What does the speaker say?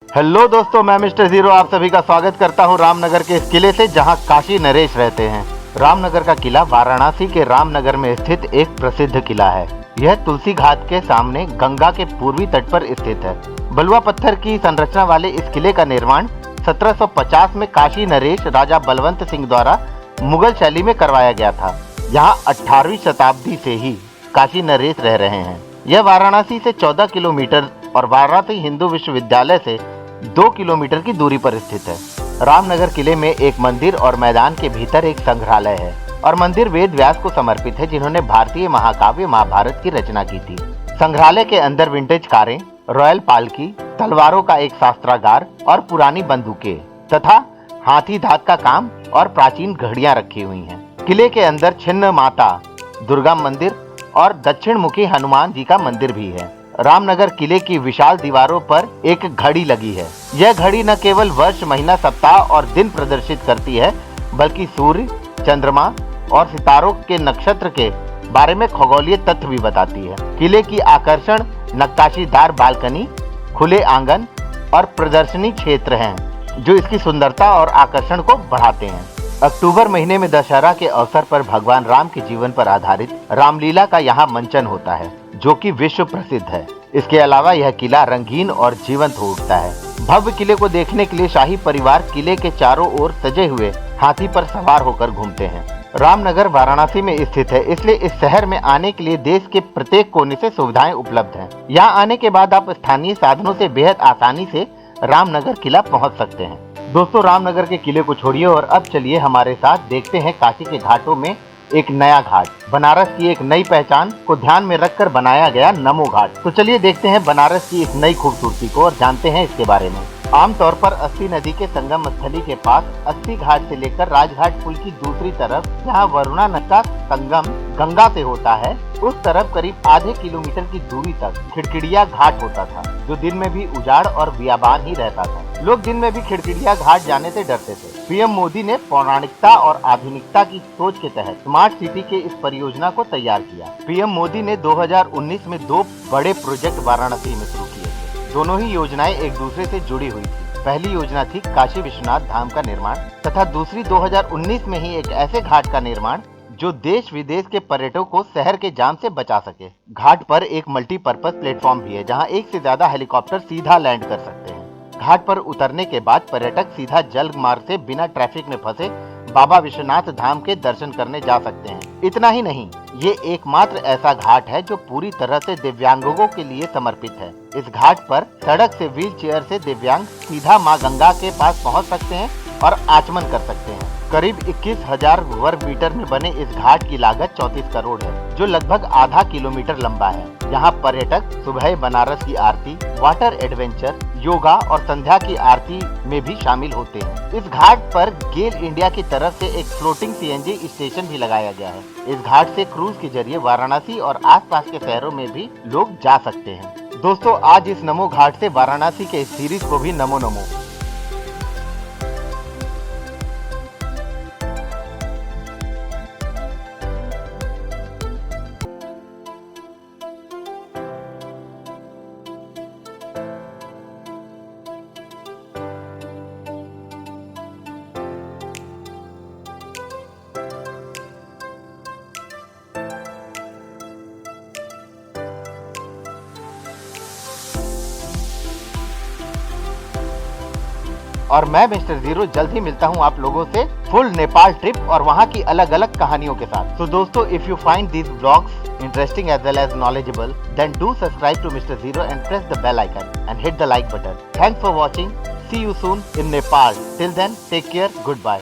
Hello दोस्तों, मैं mister zero आप सभी का स्वागत करता हूं रामनगर के इस किले से जहां काशी नरेश रहते हैं। रामनगर का किला वाराणसी के रामनगर में स्थित एक प्रसिद्ध किला है। यह तुलसी घाट के सामने गंगा के पूर्वी तट पर स्थित है। बलुआ पत्थर की संरचना वाले इस किले का निर्माण 1750 में काशी नरेश राजा बलवंत सिंह द्वारा मुगल शैली में करवाया गया था। यहाँ 18वीं शताब्दी से ही काशी नरेश रह रहे हैं। यह वाराणसी से 14 किलोमीटर और वाराणसी हिंदू विश्वविद्यालय से 2 किलोमीटर की दूरी पर स्थित है। रामनगर किले में एक मंदिर और मैदान के भीतर एक संग्रहालय है और मंदिर वेद व्यास को समर्पित है, जिन्होंने भारतीय महाकाव्य महाभारत की रचना की थी। संग्रहालय के अंदर विंटेज कारें, रॉयल पालकी, तलवारों का एक शास्त्रागार और पुरानी बंदूकें तथा हाथी दांत का काम और प्राचीन घड़ियां रखी हुई हैं। किले के अंदर छिन्न माता दुर्गा मंदिर और दक्षिण मुखी हनुमान जी का मंदिर भी है। रामनगर किले की विशाल दीवारों पर एक घड़ी लगी है। यह घड़ी न केवल वर्ष, महीना, सप्ताह और दिन प्रदर्शित करती है, बल्कि सूर्य, चंद्रमा और सितारों के नक्षत्र के बारे में खगोलीय तथ्य भी बताती है। किले की आकर्षण नक्काशीदार बालकनी, खुले आंगन और प्रदर्शनी क्षेत्र हैं, जो इसकी सुंदरता और आकर्षण को बढ़ाते हैं। अक्टूबर महीने में दशहरा के अवसर पर भगवान राम के जीवन पर आधारित रामलीला का यहाँ मंचन होता है, जो कि विश्व प्रसिद्ध है। इसके अलावा यह किला रंगीन और जीवंत हो उठता है। भव्य किले को देखने के लिए शाही परिवार किले के चारों ओर सजे हुए हाथी पर सवार होकर घूमते हैं। रामनगर वाराणसी में स्थित है, इसलिए इस शहर में आने के लिए देश के प्रत्येक कोने से सुविधाएं उपलब्ध हैं। यहाँ आने के बाद आप स्थानीय साधनों से बेहद आसानी से रामनगर किला पहुँच सकते हैं। दोस्तों, रामनगर के किले को छोड़िए और अब चलिए हमारे साथ देखते हैं काशी के घाटों में एक नया घाट। बनारस की एक नई पहचान को ध्यान में रखकर बनाया गया नमो घाट। तो चलिए देखते हैं बनारस की इस नई खूबसूरती को और जानते हैं इसके बारे में। आमतौर पर अस्सी नदी के संगम स्थली के पास अस्सी घाट से लेकर राजघाट पुल की दूसरी तरफ, जहां वरुणा नदी का संगम गंगा से होता है, उस तरफ करीब आधे किलोमीटर की दूरी तक खिड़किड़िया घाट होता था, जो दिन में भी उजाड़ और बियाबान ही रहता था। लोग दिन में भी खिड़किड़िया घाट जाने से डरते थे। पीएम मोदी ने पौराणिकता और आधुनिकता की सोच के तहत स्मार्ट सिटी के इस परियोजना को तैयार किया। पीएम मोदी ने 2019 में 2 बड़े प्रोजेक्ट वाराणसी में शुरू किए थे। दोनों ही योजनाएं एक दूसरे से जुड़ी हुई थी। पहली योजना थी काशी विश्वनाथ धाम का निर्माण तथा दूसरी 2019 में ही एक ऐसे घाट का निर्माण जो देश विदेश के पर्यटकों को शहर के जाम से बचा सके। घाट पर एक मल्टीपर्पज प्लेटफॉर्म भी है, जहां एक से ज्यादा हेलीकॉप्टर सीधा लैंड कर सकते हैं। घाट पर उतरने के बाद पर्यटक सीधा जल मार्ग से बिना ट्रैफिक में फंसे बाबा विश्वनाथ धाम के दर्शन करने जा सकते हैं। इतना ही नहीं, ये एकमात्र ऐसा घाट है जो पूरी तरह से दिव्यांगों के लिए समर्पित है। इस घाट पर सड़क से व्हील चेयर से दिव्यांग सीधा मां गंगा के पास पहुंच सकते हैं और आचमन कर सकते हैं। करीब 21,000 वर्ग मीटर में बने इस घाट की लागत 34 करोड़ है, जो लगभग आधा किलोमीटर लंबा है। यहाँ पर्यटक सुबह बनारस की आरती, वाटर एडवेंचर, योगा और संध्या की आरती में भी शामिल होते हैं। इस घाट पर गेल इंडिया की तरफ से एक फ्लोटिंग सीएनजी स्टेशन भी लगाया गया है। इस घाट से क्रूज के जरिए वाराणसी और आसपास के शहरों में भी लोग जा सकते हैं। दोस्तों, आज इस नमो घाट से वाराणसी के इस सीरीज को भी नमो नमो। और मैं मिस्टर जीरो जल्द ही मिलता हूँ आप लोगों से फुल नेपाल ट्रिप और वहाँ की अलग अलग कहानियों के साथ। तो दोस्तों, if you find these vlogs interesting as well as knowledgeable, then do subscribe to Mr. Zero and press the bell icon and hit the like button. Thanks for watching. See you soon in Nepal. Till then, take care. Goodbye.